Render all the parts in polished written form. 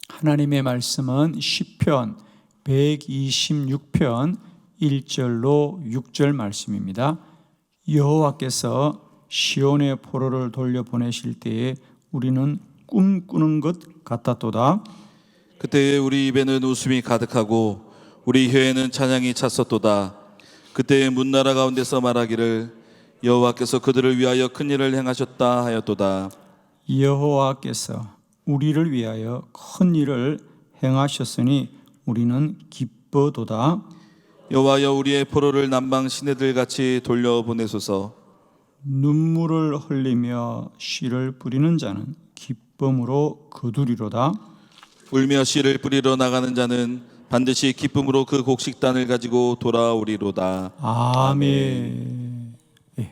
하나님의 말씀은 시편 126편 1절로 6절 말씀입니다. 여호와께서 시온의 포로를 돌려보내실 때에 우리는 꿈꾸는 것 같았도다. 그때에 우리 입에는 웃음이 가득하고 우리 혀에는 찬양이 찼었도다. 그때에 문나라 가운데서 말하기를 여호와께서 그들을 위하여 큰 일을 행하셨다 하였도다. 여호와께서 우리를 위하여 큰 일을 행하셨으니 우리는 기뻐도다. 여호와여 우리의 포로를 남방 시내들 같이 돌려보내소서. 눈물을 흘리며 씨를 뿌리는 자는 기쁨으로 거두리로다. 울며 씨를 뿌리러 나가는 자는 반드시 기쁨으로 그 곡식단을 가지고 돌아오리로다. 아멘. 예,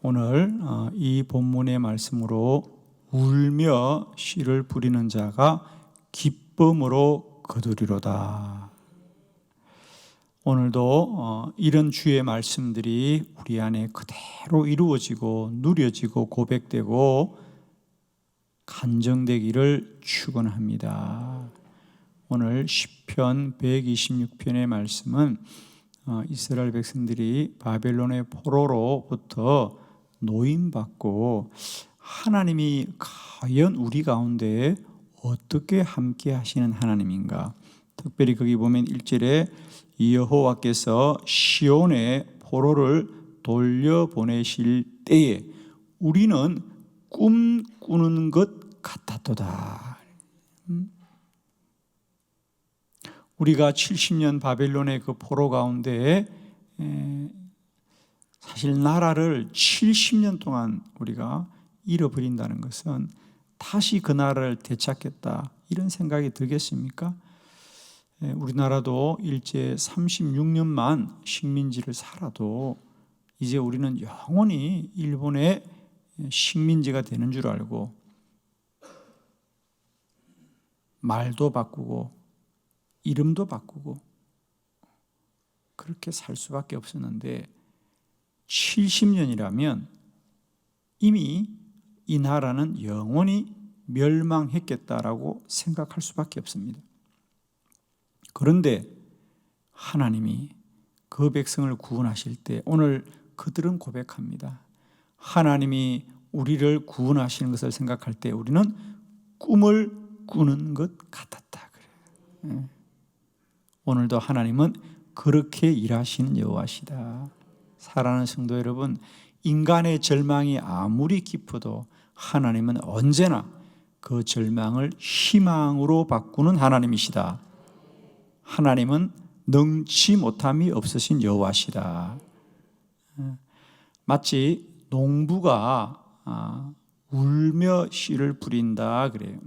오늘 이 본문의 말씀으로 울며 씨를 뿌리는 자가 기쁨으로 거두리로다. 오늘도 이런 주의 말씀들이 우리 안에 그대로 이루어지고 누려지고 고백되고 간증되기를 축원합니다. 오늘 시편 126편의 말씀은 이스라엘 백성들이 바벨론의 포로로부터 노임받고 하나님이 과연 우리 가운데 어떻게 함께 하시는 하나님인가. 특별히 거기 보면 1절에 여호와께서 시온의 포로를 돌려보내실 때에 우리는 꿈꾸는 것 같았도다. 우리가 70년 바벨론의 그 포로 가운데 사실 나라를 70년 동안 우리가 잃어버린다는 것은 다시 그 나라를 되찾겠다 이런 생각이 들겠습니까? 우리나라도 일제 36년만 식민지를 살아도 이제 우리는 영원히 일본의 식민지가 되는 줄 알고 말도 바꾸고 이름도 바꾸고 그렇게 살 수밖에 없었는데 70년이라면 이미 이 나라는 영원히 멸망했겠다라고 생각할 수밖에 없습니다. 그런데 하나님이 그 백성을 구원하실 때 오늘 그들은 고백합니다. 하나님이 우리를 구원하시는 것을 생각할 때 우리는 꿈을 꾸는 것 같았다. 그래요. 오늘도 하나님은 그렇게 일하시는 여호와시다. 사랑하는 성도 여러분, 인간의 절망이 아무리 깊어도 하나님은 언제나 그 절망을 희망으로 바꾸는 하나님이시다. 하나님은 능치 못함이 없으신 여호와시다. 마치 농부가 울며 씨를 뿌린다 그래요.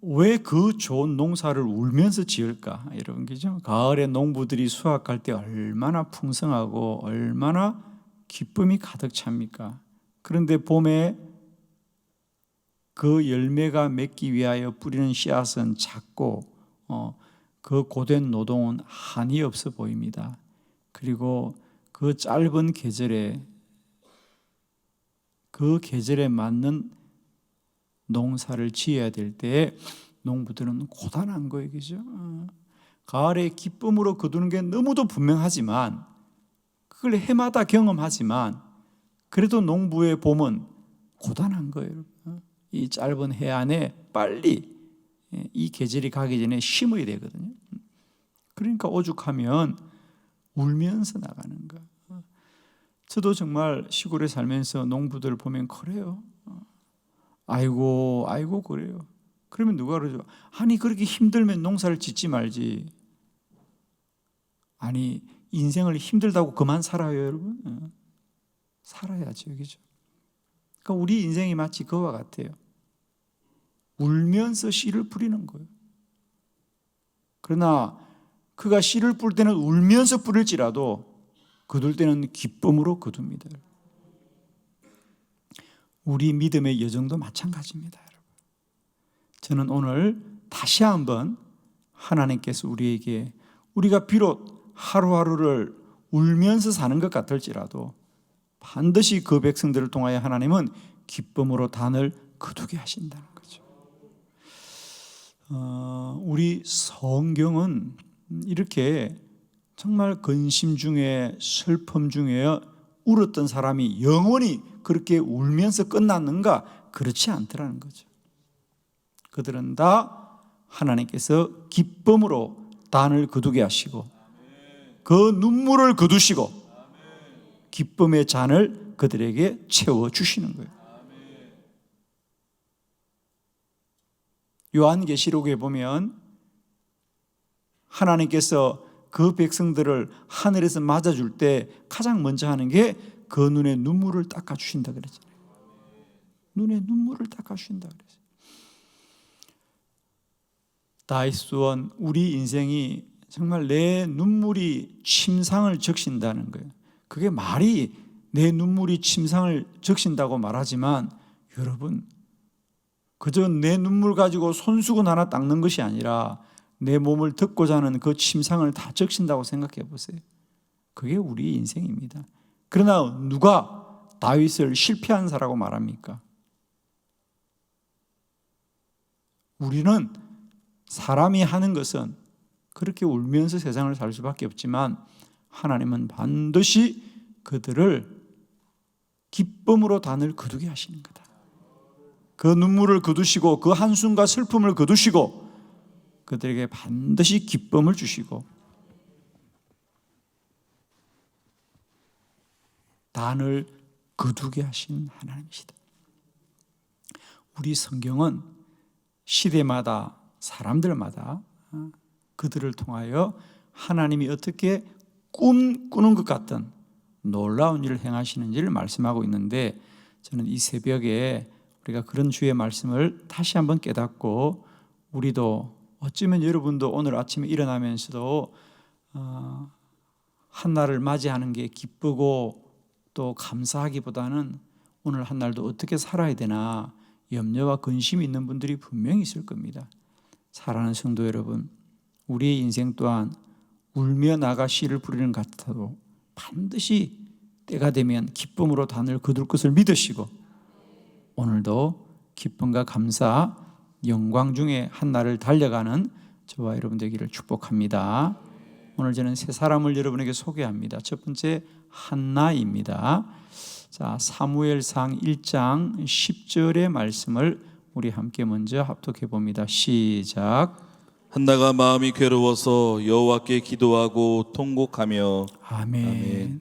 왜 그 좋은 농사를 울면서 지을까? 여러분, 그죠? 가을에 농부들이 수확할 때 얼마나 풍성하고 얼마나 기쁨이 가득 찹니까? 그런데 봄에 그 열매가 맺기 위하여 뿌리는 씨앗은 작고 그 고된 노동은 한이 없어 보입니다. 그리고 그 짧은 계절에 그 계절에 맞는 농사를 지어야 될 때 농부들은 고단한 거예요. 그죠? 가을에 기쁨으로 거두는 게 너무도 분명하지만 그걸 해마다 경험하지만 그래도 농부의 봄은 고단한 거예요. 이 짧은 해 안에 빨리 이 계절이 가기 전에 심어야 되거든요. 그러니까 오죽하면 울면서 나가는 거. 저도 정말 시골에 살면서 농부들 보면 그래요. 아이고 그래요. 그러면 누가 그러죠? 아니 그렇게 힘들면 농사를 짓지 말지. 아니 인생을 힘들다고 그만 살아요, 여러분? 살아야죠, 그죠? 그러니까 우리 인생이 마치 그와 같아요. 울면서 씨를 뿌리는 거예요. 그러나 그가 씨를 뿌릴 때는 울면서 뿌릴지라도 거둘 때는 기쁨으로 거둡니다. 우리 믿음의 여정도 마찬가지입니다, 여러분. 저는 오늘 다시 한번 하나님께서 우리에게 우리가 비록 하루하루를 울면서 사는 것 같을지라도 반드시 그 백성들을 통하여 하나님은 기쁨으로 단을 거두게 하신다는 거죠. 우리 성경은 이렇게 정말 근심 중에 슬픔 중에 울었던 사람이 영원히 그렇게 울면서 끝났는가? 그렇지 않더라는 거죠. 그들은 다 하나님께서 기쁨으로 단을 거두게 하시고 그 눈물을 거두시고 기쁨의 잔을 그들에게 채워주시는 거예요. 요한계시록에 보면 하나님께서 그 백성들을 하늘에서 맞아줄 때 가장 먼저 하는 게 그 눈에 눈물을 닦아주신다 그랬잖아요. 눈에 눈물을 닦아주신다 그랬어요. 다이스원 우리 인생이 정말 내 눈물이 침상을 적신다는 거예요. 그게 말이 내 눈물이 침상을 적신다고 말하지만 여러분 그저 내 눈물 가지고 손수건 하나 닦는 것이 아니라 내 몸을 덮고자 하는 그 침상을 다 적신다고 생각해 보세요. 그게 우리 인생입니다. 그러나 누가 다윗을 실패한 사라고 말합니까? 우리는 사람이 하는 것은 그렇게 울면서 세상을 살 수밖에 없지만 하나님은 반드시 그들을 기쁨으로 단을 거두게 하시는 거다. 그 눈물을 거두시고 그 한숨과 슬픔을 거두시고 그들에게 반드시 기쁨을 주시고 단을 거두게 하신 하나님이시다. 우리 성경은 시대마다 사람들마다 그들을 통하여 하나님이 어떻게 꿈꾸는 것 같은 놀라운 일을 행하시는지를 말씀하고 있는데 저는 이 새벽에 우리가 그런 주의 말씀을 다시 한번 깨닫고 우리도 어쩌면 여러분도 오늘 아침에 일어나면서도 한날을 맞이하는 게 기쁘고 또 감사하기보다는 오늘 한날도 어떻게 살아야 되나 염려와 근심이 있는 분들이 분명히 있을 겁니다. 사랑하는 성도 여러분, 우리의 인생 또한 울며 나가 씨를 뿌리는 것 같아도 반드시 때가 되면 기쁨으로 단을 거둘 것을 믿으시고 오늘도 기쁨과 감사, 영광 중에 한날을 달려가는 저와 여러분 되기를 축복합니다. 오늘 저는 세 사람을 여러분에게 소개합니다. 첫 번째 한나입니다. 자, 사무엘상 1장 10절의 말씀을 우리 함께 먼저 합독해 봅니다. 시작. 한나가 마음이 괴로워서 여호와께 기도하고 통곡하며 아멘. 아멘.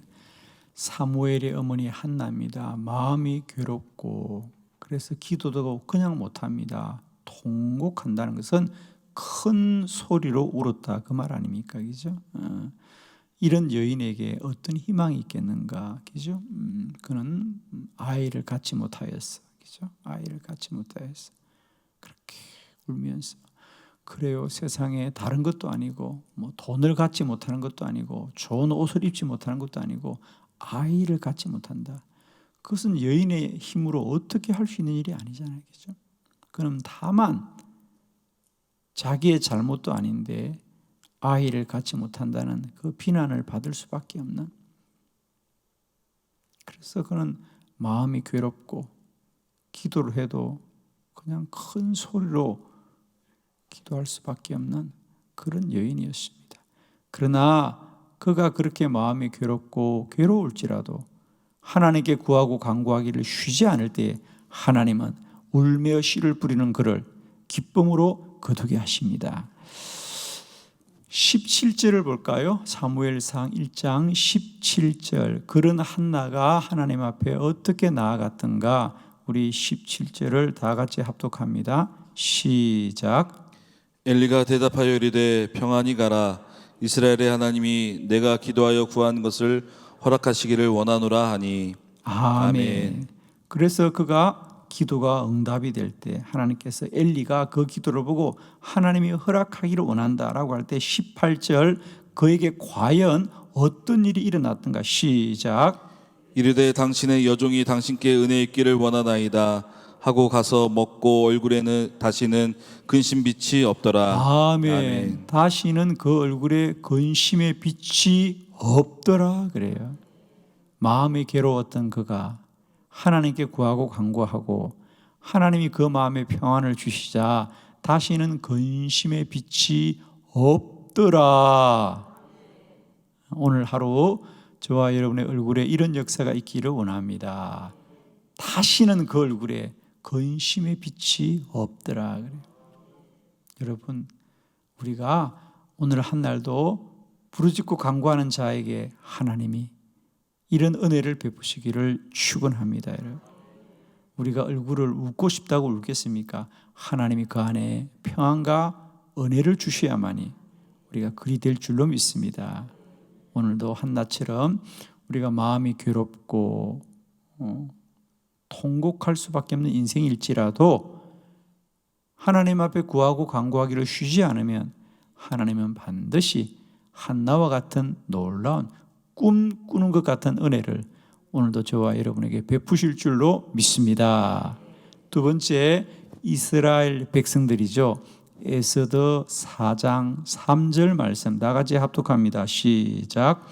사무엘의 어머니 한나입니다. 마음이 괴롭고 그래서 기도도 그냥 못합니다. 통곡한다는 것은 큰 소리로 울었다 그 말 아닙니까? 그죠? 이런 여인에게 어떤 희망이 있겠는가? 그죠? 그는 아이를 갖지 못하였어. 그죠? 아이를 갖지 못하였어. 그렇게 울면서 그래요. 세상에 다른 것도 아니고 뭐 돈을 갖지 못하는 것도 아니고 좋은 옷을 입지 못하는 것도 아니고 아이를 갖지 못한다. 그것은 여인의 힘으로 어떻게 할 수 있는 일이 아니잖아요. 그죠? 그럼 다만 자기의 잘못도 아닌데 아이를 갖지 못한다는 그 비난을 받을 수밖에 없는, 그래서 그는 마음이 괴롭고 기도를 해도 그냥 큰 소리로 기도할 수밖에 없는 그런 여인이었습니다. 그러나 그가 그렇게 마음이 괴롭고 괴로울지라도 하나님께 구하고 간구하기를 쉬지 않을 때에 하나님은 울며 씨를 뿌리는 그를 기쁨으로 거두게 하십니다. 17절을 볼까요? 사무엘상 1장 17절. 그런 한나가 하나님 앞에 어떻게 나아갔던가 우리 17절을 다 같이 합독합니다. 시작. 엘리가 대답하여 이르되 평안히 가라. 이스라엘의 하나님이 내가 기도하여 구한 것을 허락하시기를 원하노라 하니. 아멘. 그래서 그가 기도가 응답이 될 때 하나님께서 엘리가 그 기도를 보고 하나님이 허락하기를 원한다라고 할 때 18절 그에게 과연 어떤 일이 일어났던가. 시작. 이르되 당신의 여종이 당신께 은혜 있기를 원하나이다 하고 가서 먹고 얼굴에는 다시는 근심 빛이 없더라. 아멘. 아멘. 다시는 그 얼굴에 근심의 빛이 없더라 그래요. 마음이 괴로웠던 그가 하나님께 구하고 간구하고 하나님이 그 마음에 평안을 주시자 다시는 근심의 빛이 없더라. 오늘 하루 저와 여러분의 얼굴에 이런 역사가 있기를 원합니다. 다시는 그 얼굴에 근심의 빛이 없더라. 여러분, 우리가 오늘 한 날도 부르짖고 간구하는 자에게 하나님이 이런 은혜를 베푸시기를 축원합니다. 여러분, 우리가 얼굴을 웃고 싶다고 울겠습니까? 하나님이 그 안에 평안과 은혜를 주셔야만이 우리가 그리 될 줄로 믿습니다. 오늘도 한나처럼 우리가 마음이 괴롭고 통곡할 수밖에 없는 인생일지라도 하나님 앞에 구하고 간구하기를 쉬지 않으면 하나님은 반드시 한나와 같은 놀라운 꿈 꾸는 것 같은 은혜를 오늘도 저와 여러분에게 베푸실 줄로 믿습니다. 두 번째, 이스라엘 백성들이죠. 에스더 4장 3절 말씀 다 같이 합독합니다. 시작.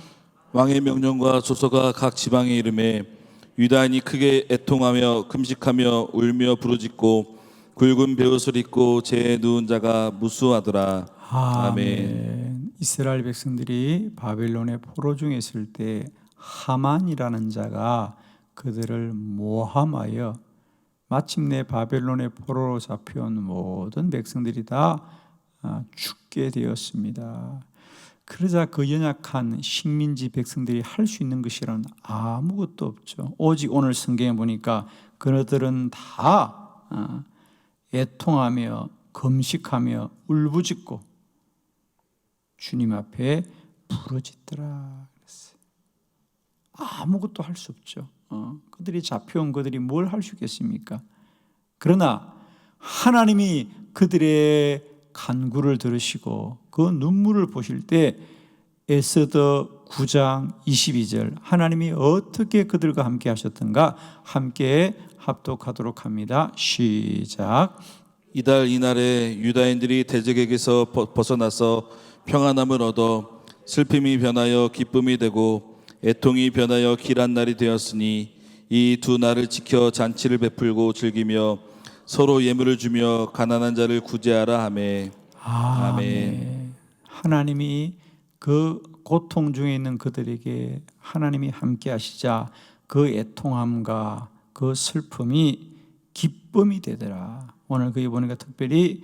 왕의 명령과 조서가 각 지방에 이름에 유다인이 크게 애통하며 금식하며 울며 부르짖고 굵은 베옷을 입고 재에 누운 자가 무수하더라. 아멘. 이스라엘 백성들이 바벨론의 포로 중에 있을 때 하만이라는 자가 그들을 모함하여 마침내 바벨론의 포로로 잡혀온 모든 백성들이 다 죽게 되었습니다. 그러자 그 연약한 식민지 백성들이 할 수 있는 것이란 아무것도 없죠. 오직 오늘 성경에 보니까 그들은 다 애통하며 금식하며 울부짖고 주님 앞에 부르짖더라 그랬어요. 아무것도 할 수 없죠. 그들이 잡혀온 그들이 뭘 할 수 있겠습니까? 그러나 하나님이 그들의 간구를 들으시고 그 눈물을 보실 때 에스더 9장 22절 하나님이 어떻게 그들과 함께 하셨던가 함께 합독하도록 합니다. 시작. 이달 이날에 유다인들이 대적에게서 벗어나서 평안함을 얻어 슬픔이 변하여 기쁨이 되고 애통이 변하여 길한 날이 되었으니 이 두 날을 지켜 잔치를 베풀고 즐기며 서로 예물을 주며 가난한 자를 구제하라 하매. 아멘. 하나님이 그 고통 중에 있는 그들에게 하나님이 함께 하시자 그 애통함과 그 슬픔이 기쁨이 되더라. 오늘 거기 보니까 특별히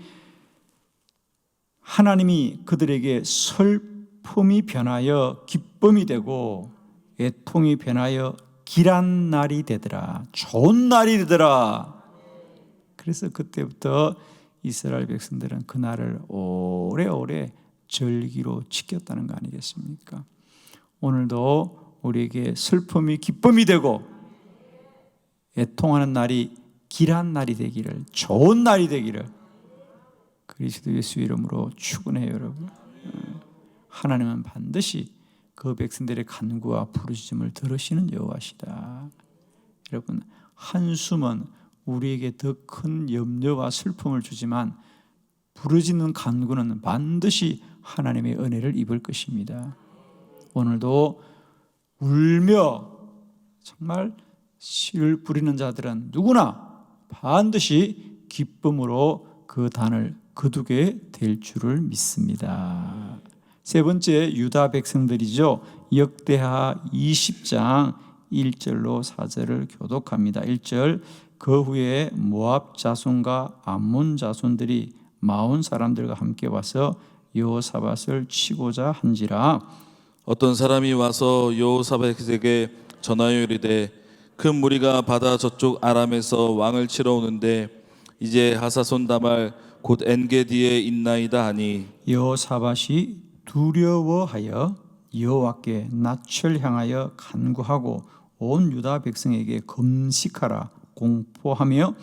하나님이 그들에게 슬픔이 변하여 기쁨이 되고 애통이 변하여 길한 날이 되더라. 좋은 날이 되더라. 그래서 그때부터 이스라엘 백성들은 그날을 오래오래 절기로 지켰다는 거 아니겠습니까? 오늘도 우리에게 슬픔이 기쁨이 되고 애통하는 날이 길한 날이 되기를, 좋은 날이 되기를 그리스도 예수 이름으로 축원해요. 여러분, 하나님은 반드시 그 백성들의 간구와 부르짖음을 들으시는 여호와시다. 여러분, 한숨은 우리에게 더 큰 염려와 슬픔을 주지만 부르짖는 간구는 반드시 하나님의 은혜를 입을 것입니다. 오늘도 울며 정말 씨를 뿌리는 자들은 누구나 반드시 기쁨으로 그 단을 거두게 될 줄을 믿습니다. 세 번째, 유다 백성들이죠. 역대하 20장 1절로 4절을 교독합니다. 1절, 그 후에 모압 자손과 암몬 자손들이 마온 사람들과 함께 와서 여호사밧을 치고자 한지라. 어떤 사람이 와서 여호사밧에게 전하여 이르되 큰 무리가 바다 저쪽 아람에서 왕을 치러 오는데 이제 하사손 다말 곧 엔게디에 있나이다 하니 여호사밧이 두려워하여 여호와께 낯을 향하여 간구하고 온 유다 백성에게 금식하라 공포하며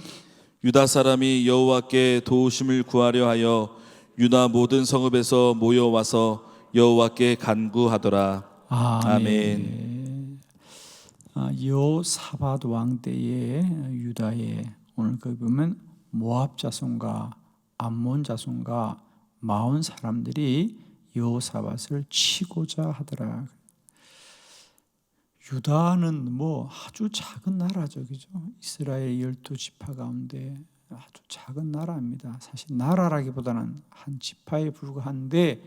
유다 사람이 여호와께 도우심을 구하려 하여 유다 모든 성읍에서 모여와서 여호와께 간구하더라. 아멘. 여호사밧 왕 때에 유다에 오늘 거기 보면 모압 자손과 암몬 자손과 마온 사람들이 여호사밧을 치고자 하더라. 유다는 뭐 아주 작은 나라죠, 그죠? 이스라엘 12지파 가운데 아주 작은 나라입니다. 사실 나라라기보다는 한 지파에 불과한데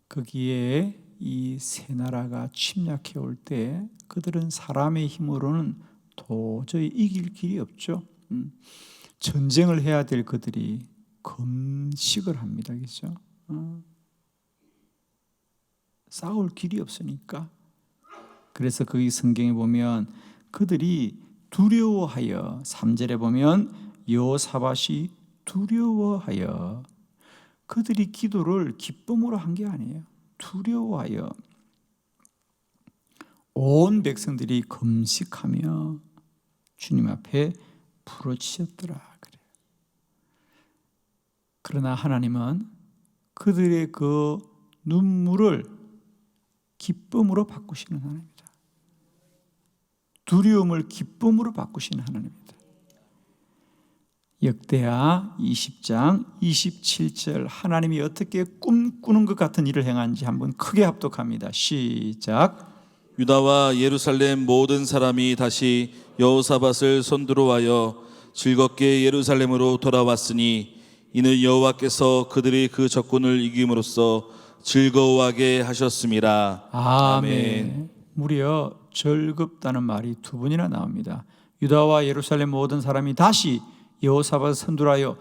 거기에 이 세 나라가 침략해 올 때 그들은 사람의 힘으로는 도저히 이길 길이 없죠. 전쟁을 해야 될 그들이 금식을 합니다. 그렇죠? 싸울 길이 없으니까. 그래서 거기 성경에 보면 그들이 두려워하여 3절에 보면 여호사밧이 두려워하여 그들이 기도를 기쁨으로 한 게 아니에요. 두려워하여 온 백성들이 금식하며 주님 앞에 부르짖었더라 그래요. 그러나 하나님은 그들의 그 눈물을 기쁨으로 바꾸시는 하나님입니다. 두려움을 기쁨으로 바꾸시는 하나님입니다. 역대하 20장 27절 하나님이 어떻게 꿈꾸는 것 같은 일을 행한지 한번 크게 합독합니다. 시작. 유다와 예루살렘 모든 사람이 다시 여호사밧을 손들어와여 즐겁게 예루살렘으로 돌아왔으니 이는 여호와께서 그들이 그 적군을 이김으로써 즐거워하게 하셨습니다. 아멘. 무려 즐겁다는 말이 두 번이나 나옵니다. 유다와 예루살렘 모든 사람이 다시 여호사밧을 선두하여